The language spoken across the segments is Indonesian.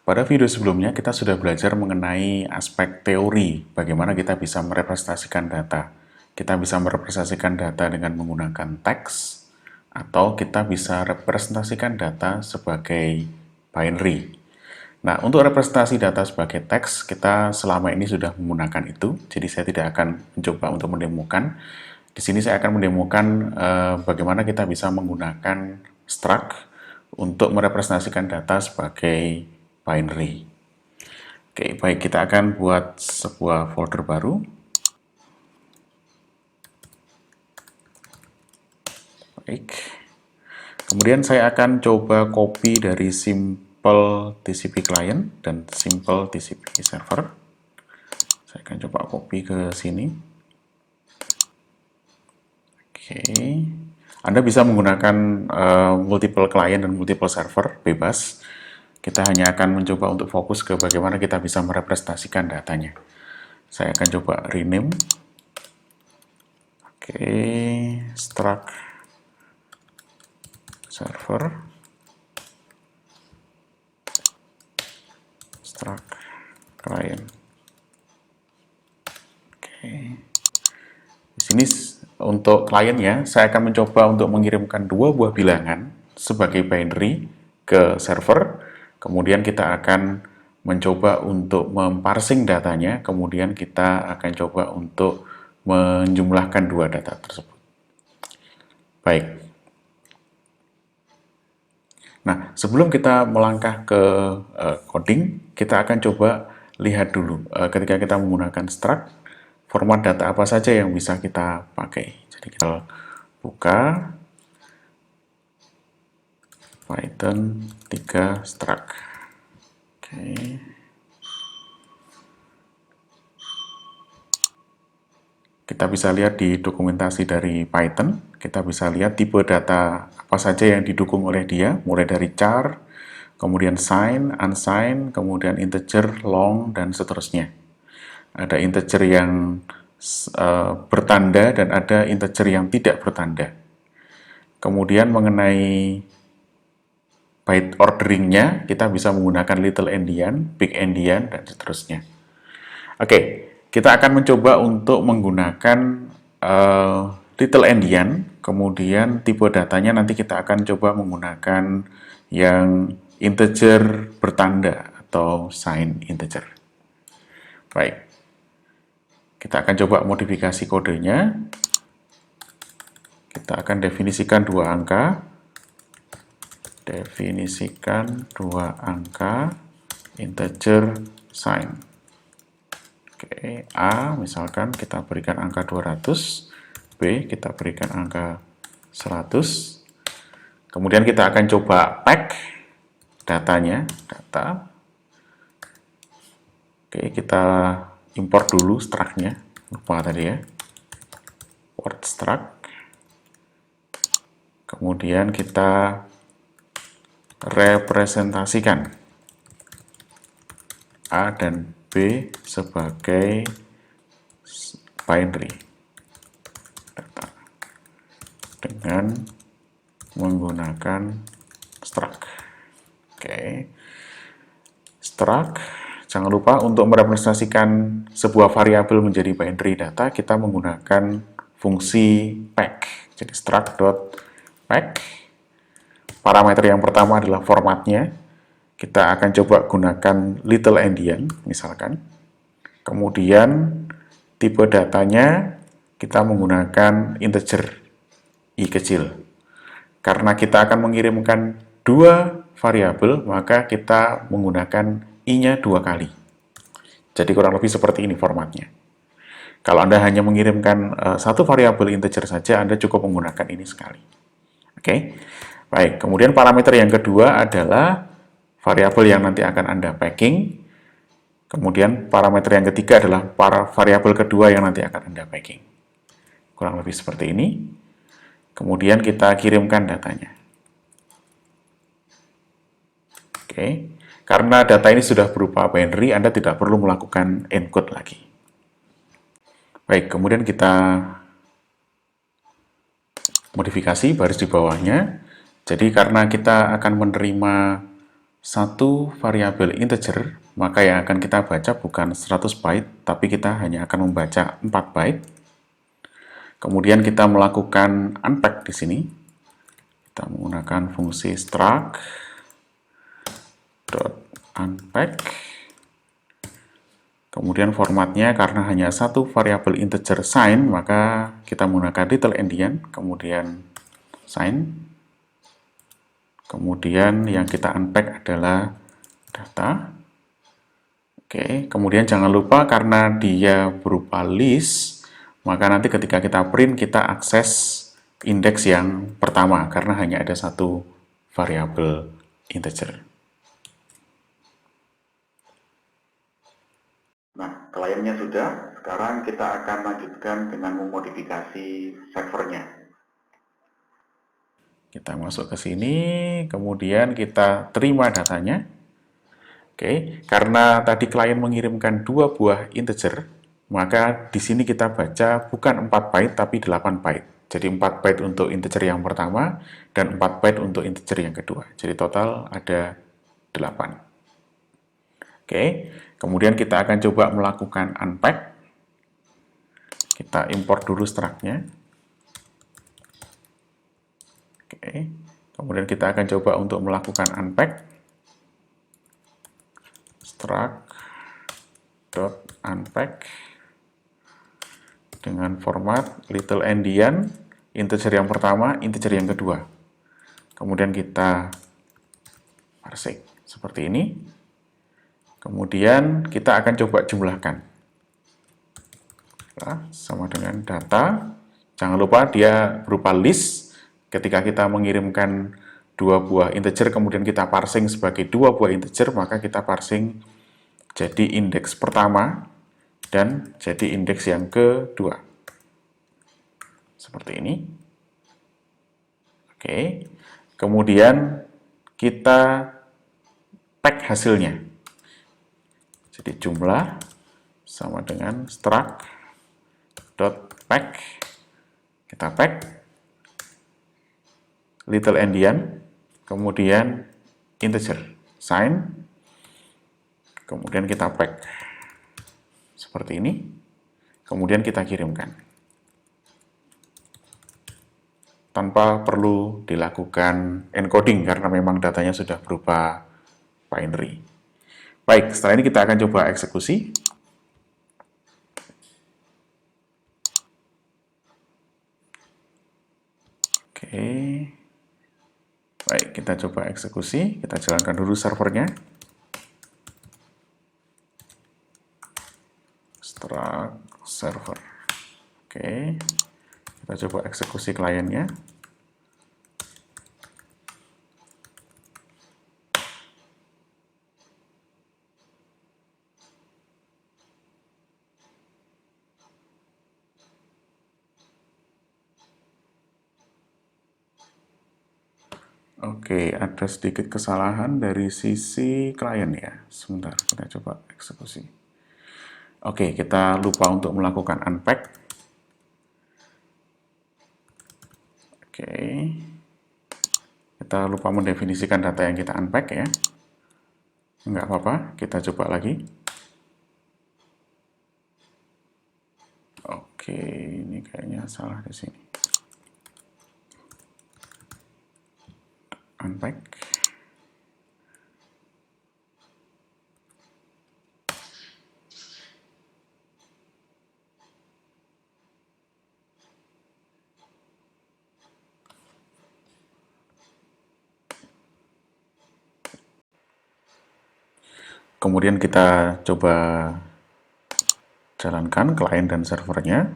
Pada video sebelumnya kita sudah belajar mengenai aspek teori bagaimana kita bisa merepresentasikan data. Kita bisa merepresentasikan data dengan menggunakan teks atau kita bisa representasikan data sebagai binary. Nah, untuk representasi data sebagai teks, kita selama ini sudah menggunakan itu, jadi saya tidak akan mencoba untuk mendemokan. Di sini saya akan mendemokan bagaimana kita bisa menggunakan struct untuk merepresentasikan data sebagai binary. Oke, baik, kita akan buat sebuah folder baru. Baik. Kemudian saya akan coba copy dari simple TCP client dan simple TCP server. Saya akan coba copy ke sini. Oke. Anda bisa menggunakan multiple client dan multiple server, bebas. Kita hanya akan mencoba untuk fokus ke bagaimana kita bisa merepresentasikan datanya. Saya akan coba rename. Oke, struct server, struct client. Oke, di sini untuk klien ya, saya akan mencoba untuk mengirimkan dua buah bilangan sebagai binary ke server. Kemudian kita akan mencoba untuk memparsing datanya, kemudian kita akan coba untuk menjumlahkan dua data tersebut. Baik. Nah, sebelum kita melangkah ke coding, kita akan coba lihat dulu ketika kita menggunakan struct, format data apa saja yang bisa kita pakai. Jadi kita buka Python 3 struct. Oke. Kita bisa lihat di dokumentasi dari Python, kita bisa lihat tipe data apa saja yang didukung oleh dia, mulai dari char, kemudian sign, unsigned, kemudian integer, long, dan seterusnya. Ada integer yang bertanda dan ada integer yang tidak bertanda. Kemudian mengenai byte orderingnya, kita bisa menggunakan little endian, big endian, dan seterusnya. Oke, kita akan mencoba untuk menggunakan little endian, kemudian tipe datanya nanti kita akan coba menggunakan yang integer bertanda atau sign integer. Baik, kita akan coba modifikasi kodenya. Kita akan definisikan dua angka. Definisikan dua angka integer sign. Oke, A misalkan kita berikan angka 200, B kita berikan angka 100. Kemudian kita akan coba pack datanya, data. Oke, kita import dulu struct-nya. Lupa tadi ya. Import struct. Kemudian kita representasikan A dan B sebagai binary data dengan menggunakan struct. Oke. Struct, jangan lupa untuk merepresentasikan sebuah variabel menjadi binary data, kita menggunakan fungsi pack. Jadi struct.pack. Parameter yang pertama adalah formatnya. Kita akan coba gunakan little endian, misalkan. Kemudian, tipe datanya kita menggunakan integer, i kecil. Karena kita akan mengirimkan dua variabel, maka kita menggunakan i-nya dua kali. Jadi kurang lebih seperti ini formatnya. Kalau Anda hanya mengirimkan satu variabel integer saja, Anda cukup menggunakan ini sekali. Oke. Baik, kemudian parameter yang kedua adalah variabel yang nanti akan Anda packing. Kemudian parameter yang ketiga adalah variabel kedua yang nanti akan Anda packing. Kurang lebih seperti ini. Kemudian kita kirimkan datanya. Oke. Karena data ini sudah berupa binary, Anda tidak perlu melakukan encode lagi. Baik, kemudian kita modifikasi baris di bawahnya. Jadi karena kita akan menerima satu variabel integer, maka yang akan kita baca bukan 100 byte, tapi kita hanya akan membaca 4 byte. Kemudian kita melakukan unpack di sini. Kita menggunakan fungsi struct .unpack. Kemudian formatnya karena hanya satu variabel integer sign, maka kita menggunakan little endian, kemudian sign. Kemudian yang kita unpack adalah data. Oke, kemudian jangan lupa karena dia berupa list, maka nanti ketika kita print kita akses indeks yang pertama karena hanya ada satu variabel integer. Nah, kliennya sudah, sekarang kita akan lanjutkan dengan memodifikasi servernya. Kita masuk ke sini, kemudian kita terima datanya. Oke, karena tadi klien mengirimkan 2 buah integer, maka di sini kita baca bukan 4 byte tapi 8 byte. Jadi 4 byte untuk integer yang pertama dan 4 byte untuk integer yang kedua. Jadi total ada 8. Oke, kemudian kita akan coba melakukan unpack. Kita import dulu struct-nya. Oke, kemudian kita akan coba untuk melakukan unpack. Struct.unpack dengan format little endian, integer yang pertama, integer yang kedua. Kemudian kita parsing seperti ini. Kemudian kita akan coba jumlahkan. Sama dengan data. Jangan lupa dia berupa list. Ketika kita mengirimkan 2 buah integer, kemudian kita parsing sebagai 2 buah integer, maka kita parsing jadi indeks pertama dan jadi indeks yang kedua. Seperti ini. Oke. Kemudian kita pack hasilnya. Jadi jumlah sama dengan struct.pack. Kita pack little endian, kemudian integer sign, kemudian kita pack seperti ini, kemudian kita kirimkan tanpa perlu dilakukan encoding karena memang datanya sudah berupa binary. Baik, setelah ini kita akan coba eksekusi. Oke. Baik, kita coba eksekusi. Kita jalankan dulu servernya. Struct server. Oke. Kita coba eksekusi kliennya. Oke, ada sedikit kesalahan dari sisi klien ya. Sebentar, kita coba eksekusi. Oke, kita lupa untuk melakukan unpack. Oke. Kita lupa mendefinisikan data yang kita unpack ya. Enggak apa-apa, kita coba lagi. Oke, ini kayaknya salah di sini. Unpack. Kemudian kita coba jalankan klien dan servernya.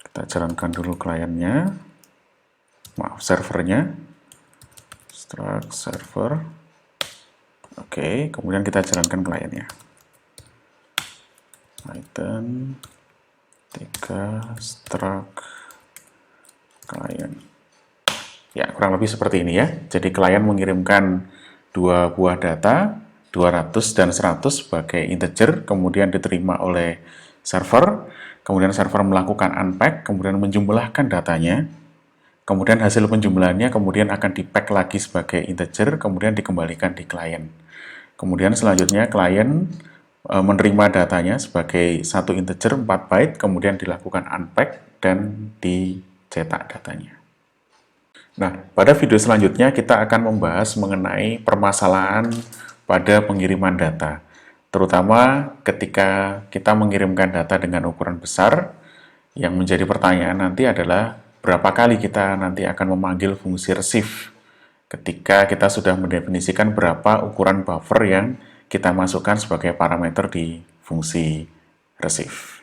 Kita jalankan dulu kliennya. Maaf, servernya. Struct server. Oke, kemudian kita jalankan kliennya. Python 3 struct klien. Ya, kurang lebih seperti ini ya. Jadi klien mengirimkan 2 buah data, 200 dan 100 sebagai integer, kemudian diterima oleh server, kemudian server melakukan unpack, kemudian menjumlahkan datanya, Kemudian hasil penjumlahannya kemudian akan di-pack lagi sebagai integer, kemudian dikembalikan di klien. Kemudian selanjutnya klien menerima datanya sebagai satu integer 4 byte, kemudian dilakukan unpack dan dicetak datanya. Nah, pada video selanjutnya kita akan membahas mengenai permasalahan pada pengiriman data. Terutama ketika kita mengirimkan data dengan ukuran besar, yang menjadi pertanyaan nanti adalah berapa kali kita nanti akan memanggil fungsi receive ketika kita sudah mendefinisikan berapa ukuran buffer yang kita masukkan sebagai parameter di fungsi receive.